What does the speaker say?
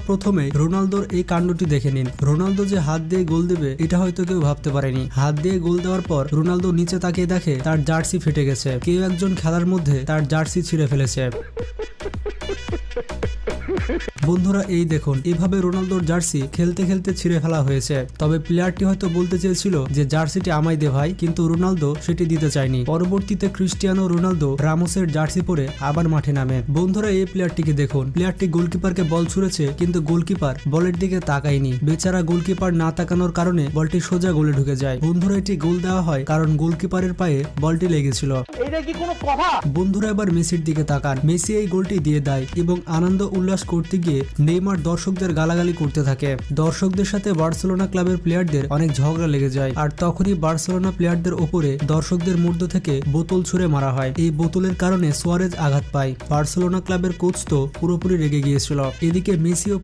প্রথমে রোনালদোর এই কাণ্ডটি দেখে নিন। রোনালদো যে হাত দিয়ে গোল দেবে এটা হয়তো কেউ ভাবতে পারেনি। হাত দিয়ে গোল দেওয়ার পর রোনালদো নিচে তাকিয়ে দেখে তার জার্সি ফেটে গেছে। কেউ একজন খেলার মধ্যে তার জার্সি ছিঁড়ে ফেলেছে। বন্ধুরা এই দেখুন, এভাবে রোনালদোর জার্সি খেলতে খেলতে ছিঁড়ে ফেলা হয়েছে। তবে প্লেয়ারটি হয়তো বলতে চেয়েছিল যে জার্সিটি আমায় দে ভাই, কিন্তু রোনালদো সেটি দিতে চায়নি। পরবর্তীতে ক্রিস্টিয়ানো রোনালদো রামোসের জার্সি পরে আবার মাঠে নামে। বন্ধুরা এই প্লেয়ারটিকে দেখুন, প্লেয়ারটি গোলকিপারকে বল ছুঁড়েছে কিন্তু গোলকিপার বলের দিকে তাকায়নি। বেচারা গোলকিপার না তাকানোর কারণে বলটি সোজা গোলে ঢুকে যায়। বন্ধুরা এটি গোল দেওয়া হয় কারণ গোলকিপারের পায়ে বলটি লেগেছিল। এটা কি কোনো কথা? বন্ধুরা এবার মেসির দিকে তাকান। মেসি এই গোলটি দিয়ে দেয় এবং আনন্দ উল্লাস করতে গিয়ে নেইমার দর্শকদের গালাগালি করতে থাকে। দর্শকদের সাথে বার্সেলোনা ক্লাবের প্লেয়ারদের অনেক ঝগড়া লেগে যায়, আর তখনই বার্সেলোনা প্লেয়ারদের ওপরে দর্শকদের মধ্য থেকে বোতল ছুঁড়ে মারা হয়। এই বোতলের কারণে সুয়ারেজ আঘাত পায়। বার্সেলোনা ক্লাবের কোচ তো পুরোপুরি রেগে গিয়েছিল। এদিকে মেসিও